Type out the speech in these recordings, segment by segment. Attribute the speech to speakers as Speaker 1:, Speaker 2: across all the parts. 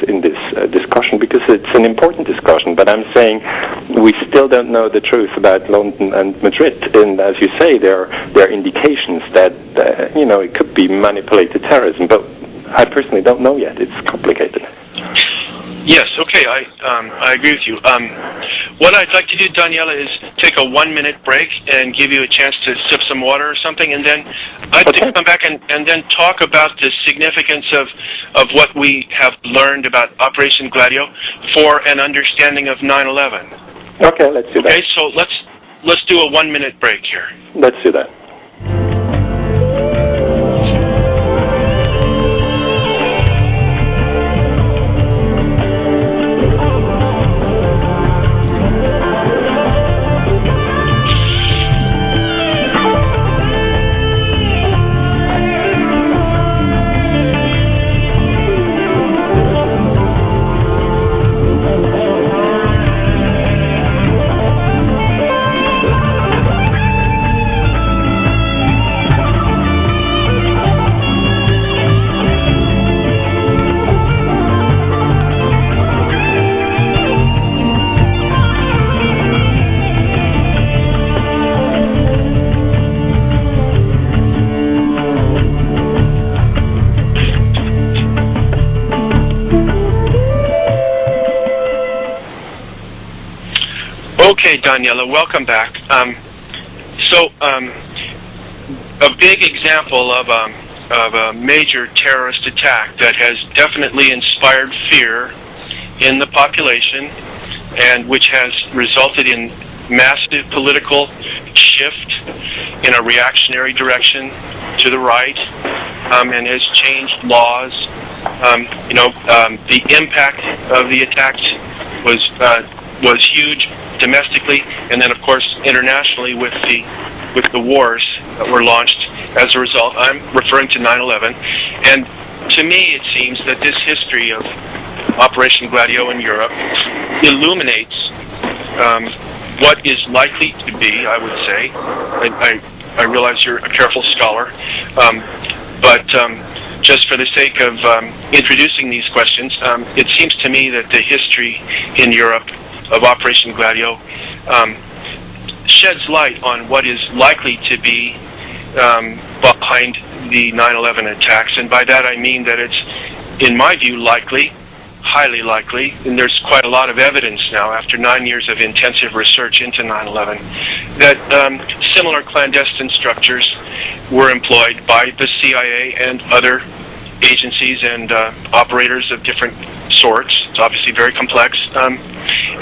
Speaker 1: in this discussion because it's an important discussion. But I'm saying we still don't know the truth about London and Madrid. And as you say, there are indications that it could be manipulated terrorism. But I personally don't know yet. It's complicated.
Speaker 2: Yes, okay, I agree with you. What I'd like to do, Daniele, is take a 1-minute break and give you a chance to sip some water or something, and then I'd like to come back and then talk about the significance of what we have learned about Operation Gladio for an understanding of 9/11.
Speaker 1: Okay, let's do that.
Speaker 2: Okay, so let's do a 1-minute break here.
Speaker 1: Let's do that.
Speaker 2: Okay, Daniele, welcome back. A big example of a major terrorist attack that has definitely inspired fear in the population and which has resulted in massive political shift in a reactionary direction to the right and has changed laws. The impact of the attacks was huge domestically, and then of course internationally with the wars that were launched as a result. I'm referring to 9/11, and to me it seems that this history of Operation Gladio in Europe illuminates what is likely to be, I would say. I realize you're a careful scholar, but just for the sake of introducing these questions, it seems to me that the history in Europe of Operation Gladio sheds light on what is likely to be behind the 9/11 attacks, and by that I mean that it's, in my view, likely, highly likely, and there's quite a lot of evidence now after 9 years of intensive research into 9/11, that similar clandestine structures were employed by the CIA and other agencies and operators of different sorts. It's obviously very complex,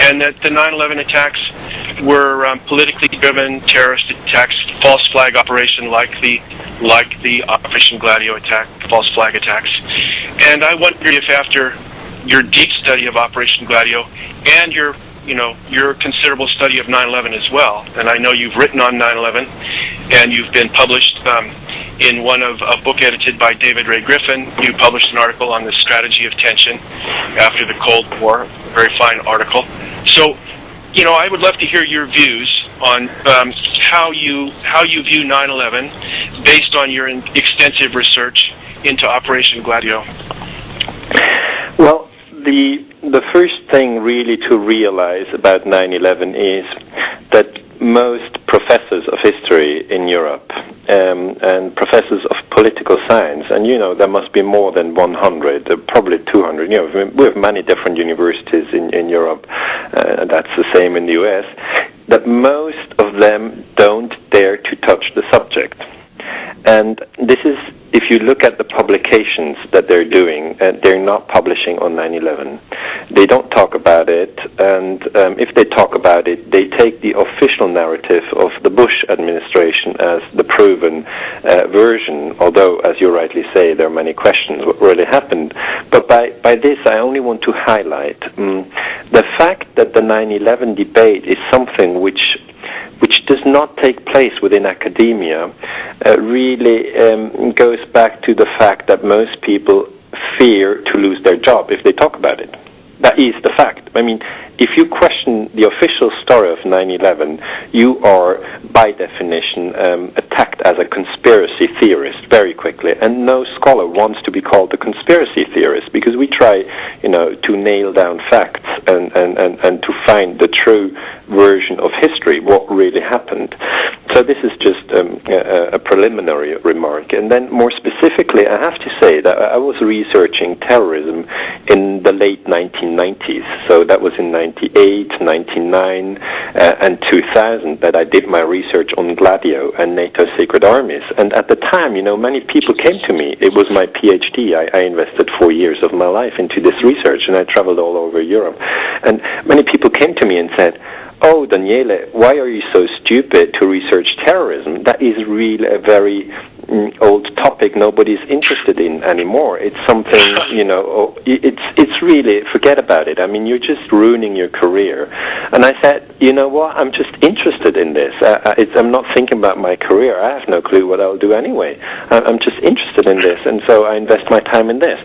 Speaker 2: and that the 9/11 attacks were politically driven terrorist attacks, false flag operation like the Operation Gladio attack, false flag attacks. And I wonder if after your deep study of Operation Gladio and your considerable study of 9/11 as well, and I know you've written on 9/11 and you've been published in a book edited by David Ray Griffin. You published an article on the strategy of tension after the Cold War, a very fine article. So, I would love to hear your views on how you view 9/11 based on your extensive research into Operation Gladio.
Speaker 1: Well, the first thing really to realize about 9/11 is that most professors of history in Europe and professors of political science, and there must be more than 100, probably 200. We have many different universities in Europe. That's the same in the US. That most of them don't dare to touch the subject. And this is, if you look at the publications that they're doing, they're not publishing on 9/11. They don't talk about it, and if they talk about it, they take the official narrative of the Bush administration as the proven version, although, as you rightly say, there are many questions what really happened. But by this, I only want to highlight the fact that the 9/11 debate is something which does not take place within academia really goes back to the fact that most people fear to lose their job if they talk about it. That is the fact. I mean, if you question the official story of 9/11, you are, by definition, attacked as a conspiracy theorist very quickly. And no scholar wants to be called a conspiracy theorist, because we try, to nail down facts and to find the true version of history, what really happened. So this is just a preliminary remark. And then more specifically, I have to say that I was researching terrorism in the late 1990s. So that was in 98, 99, and 2000 that I did my research on Gladio and NATO's secret armies. And at the time, many people came to me. It was my PhD. I invested 4 years of my life into this research, and I traveled all over Europe. And many people came to me and said, "Oh, Daniele, why are you so stupid to research terrorism? That is really a very old topic nobody's interested in anymore. It's something, it's really, forget about it. I mean, you're just ruining your career." And I said, you know what, I'm just interested in this. I'm not thinking about my career. I have no clue what I'll do anyway. I'm just interested in this, and so I invest my time in this.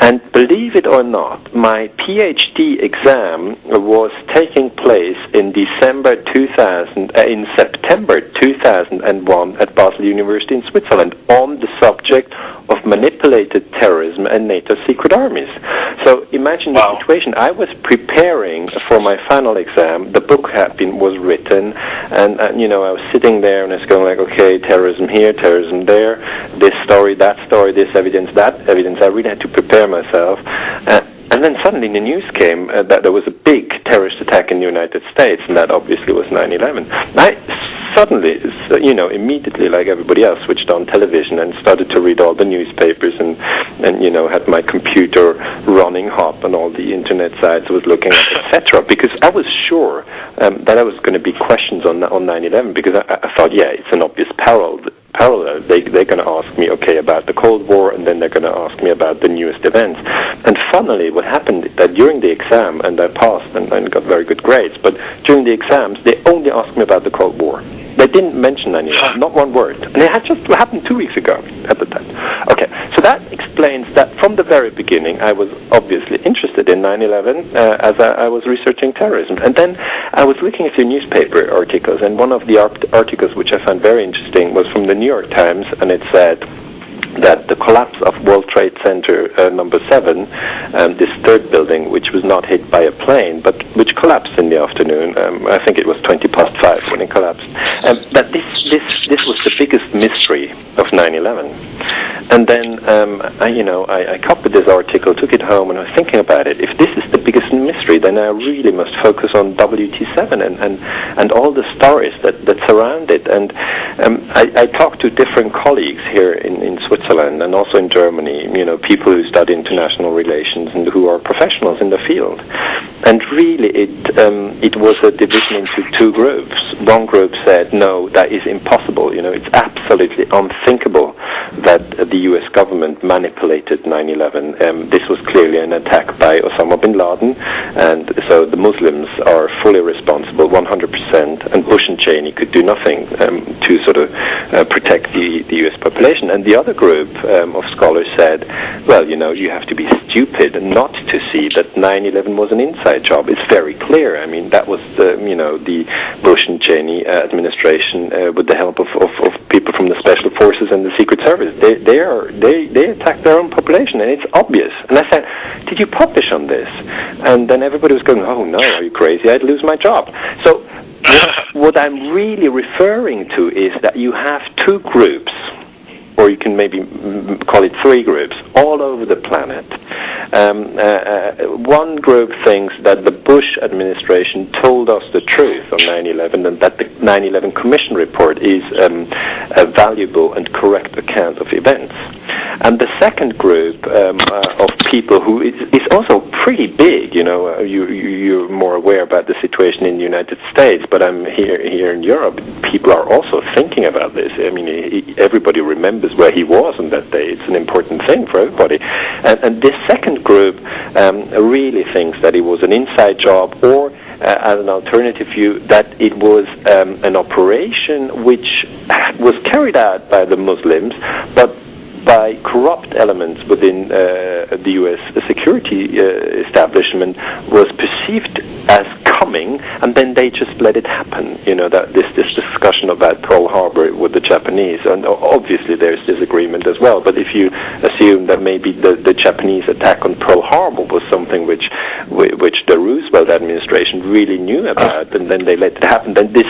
Speaker 1: And believe it or not, my PhD exam was taking place in September 2001 at Basel University in Switzerland on the subject of manipulated terrorism and NATO secret armies. So imagine the situation. I was preparing for my final exam. The book was written, and I was sitting there and I was going like, okay, terrorism here, terrorism there, this story, that story, this evidence, that evidence. I really had to prepare myself. And then suddenly the news came that there was a big terrorist attack in the United States, and that obviously was 9/11. I suddenly, immediately, like everybody else, switched on television and started to read all the newspapers and had my computer running hot on all the internet sites I was looking at, etc. Because I was sure that there was going to be questions on 9/11, because I thought, yeah, it's an obvious parallel. They're going to ask me, okay, about the Cold War, and then they're going to ask me about the newest events. And funnily, what happened is that during the exam, and I passed and got very good grades, but during the exams, they only asked me about the Cold War. They didn't mention any, not one word. And it had just happened 2 weeks ago at the time. Okay, so that explains that from the very beginning, I was obviously interested in 9/11 as I was researching terrorism. And then I was looking at your newspaper articles, and one of the articles which I found very interesting was from the New York Times, and it said that the collapse of World Trade Center number 7, this third building, which was not hit by a plane, but which collapsed in the afternoon. I think it was 5:20 when it collapsed. That this was the biggest mystery of 9/11. And then I copied this article, took it home, and I was thinking about it. If this is the biggest mystery, then I really must focus on WT7 and all the stories that surround it. And I talked to different colleagues here in Switzerland and also in Germany, people who study international relations and who are professionals in the field. And really, it was a division into two groups. One group said, no, that is impossible. It's absolutely unthinkable that the U.S. government manipulated 9/11. This was clearly an attack by Osama bin Laden, and so the Muslims are fully responsible, 100%, and Bush and Cheney could do nothing to sort of protect the U.S. population. And the other group of scholars said, well, you have to be stupid not to see that 9/11 was an inside job. It's very clear. I mean, that was the Bush and Cheney administration with the help of people from the special forces and the Secret Service. They attacked their own population, and it's obvious. And I said, did you publish on this? And then everybody was going, oh no, are you crazy? I'd lose my job. So what I'm really referring to is that you have two groups, or you can maybe call it three groups, all over the planet. One group thinks that the Bush administration told us the truth on 9/11, and that the 9/11 Commission report is a valuable and correct account of events. And the second group of people who is also pretty big, you're more aware about the situation in the United States, but I'm here in Europe. People are also thinking about this. I mean, everybody remembers where he was on that day. It's an important thing for everybody. And this second group really thinks that it was an inside job, or as an alternative view, that it was an operation which was carried out by the Muslims, but by corrupt elements within the U.S. security establishment, was perceived as just let it happen? That this discussion about Pearl Harbor with the Japanese, and obviously there's disagreement as well. But if you assume that maybe the Japanese attack on Pearl Harbor was something which the Roosevelt administration really knew about, and then they let it happen, then this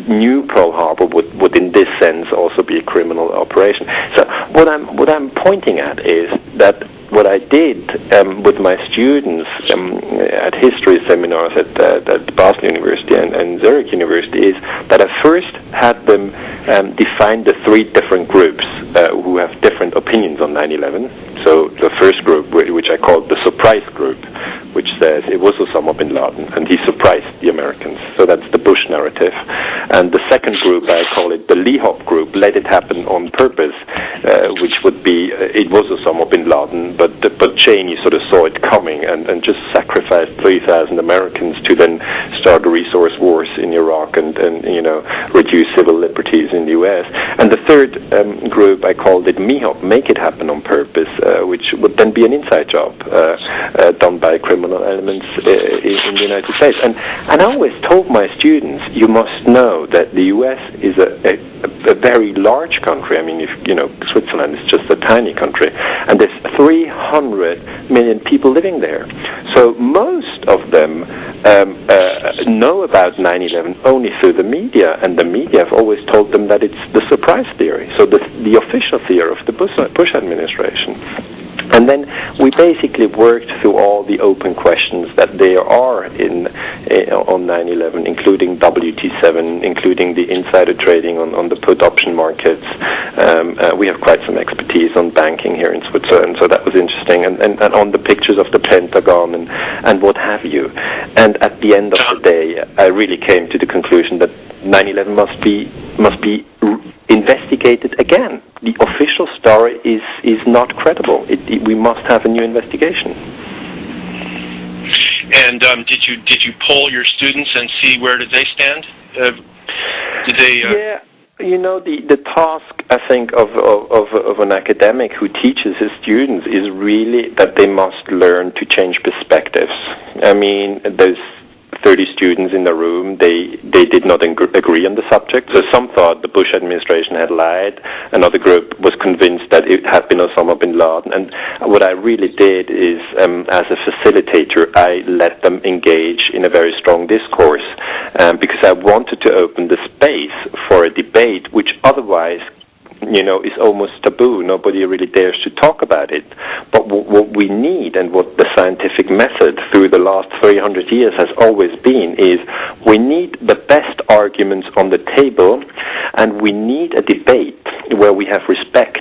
Speaker 1: new Pearl Harbor would in this sense also be a criminal operation. So what I'm pointing at is that what I did with my students at history seminars at Basel University and Zurich University is that I first had them define the three different groups who have different opinions on 9/11. So the first group, which I called the surprise group, which says it was Osama bin Laden and he surprised the Americans. So that's the Bush narrative. And the second group, I call it the Lee Hop group, let it happen on purpose, which would be it was Osama bin Laden, but Cheney sort of saw it coming and just sacrificed 3,000 Americans to then start the resource wars in Iraq and reduce civil liberties in the U.S. And the third group, I called it MIHOP, make it happen on purpose, which would then be an inside job done by criminal elements in the United States. And I always told my students, you must know that the U.S. is a very large country. I mean, Switzerland is just a tiny country, and there's 300 million people living there. So most of them know about 9/11 only through the media, and the media have always told them that it's the surprise theory, so the official theory of the Bush administration. And then we basically worked through all the open questions that there are on 9/11, including WT7, including the insider trading on the put option markets. We have quite some expertise on banking here in Switzerland, so that was interesting, and on the pictures of the Pentagon and what have you. And at the end of the day, I really came to the conclusion that 9/11 must be investigated again. The official story is not credible. We must have a new investigation.
Speaker 2: And did you poll your students and see where did they stand? Did they?
Speaker 1: Yeah. The task, I think, of an academic who teaches his students is really that they must learn to change perspectives. I mean, there's 30 students in the room, they did not agree on the subject. So some thought the Bush administration had lied. Another group was convinced that it had been Osama bin Laden. And what I really did is, as a facilitator, I let them engage in a very strong discourse because I wanted to open the space for a debate which otherwise is almost taboo. Nobody really dares to talk about it. But what we need, and what the scientific method through the last 300 years has always been, is we need the best arguments on the table, and we need a debate where we have respect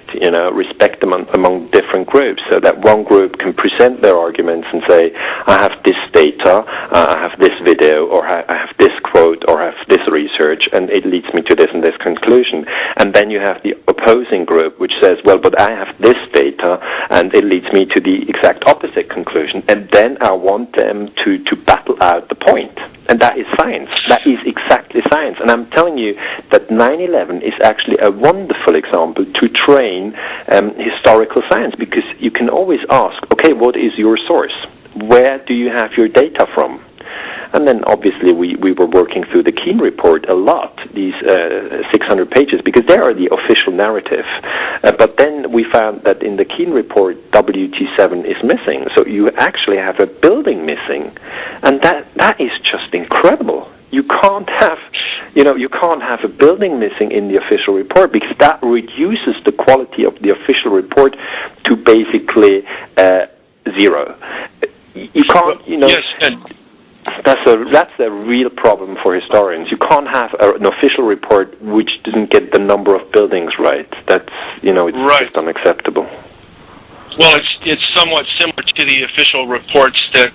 Speaker 1: among different groups, so that one group can present their arguments and say, I have this data, I have this video, or I have this quote, or I have this research, and it leads me to this and this conclusion. And then you have the opposing group which says, well, but I have this data and it leads me to the exact opposite conclusion, and then I want them to battle out the point. And that is science. That is exactly science. And I'm telling you that 9/11 is actually a wonderful example to train historical science, because you can always ask, okay, what is your source? Where do you have your data from? And then obviously we were working through the Keane report a lot, these 600 pages, because they are the official narrative. But then we found that in the Keane report, WT7 is missing. So you actually have a building missing. And that is just incredible. You can't have a building missing in the official report, because that reduces the quality of the official report to basically zero. You can't,
Speaker 2: Yes, and
Speaker 1: that's a real problem for historians. You can't have an official report which doesn't get the number of buildings right. That's it's
Speaker 2: right.
Speaker 1: Just unacceptable.
Speaker 2: Well, it's somewhat similar to the official reports that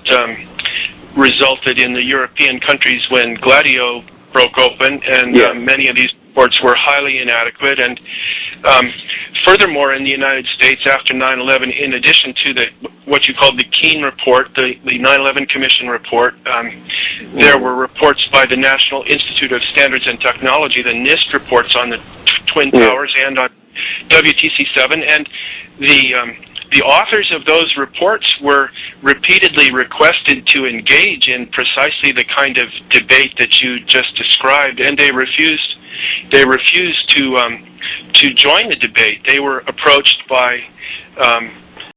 Speaker 2: resulted in the European countries when Gladio broke open, and many of these reports were highly inadequate. And furthermore, in the United States after 9/11, in addition to what you called the Keane report, the 9/11 Commission report, there were reports by the National Institute of Standards and Technology, the NIST reports on the Twin Towers and on WTC7, and the authors of those reports were repeatedly requested to engage in precisely the kind of debate that you just described, and they refused. They refused to join the debate. They were approached by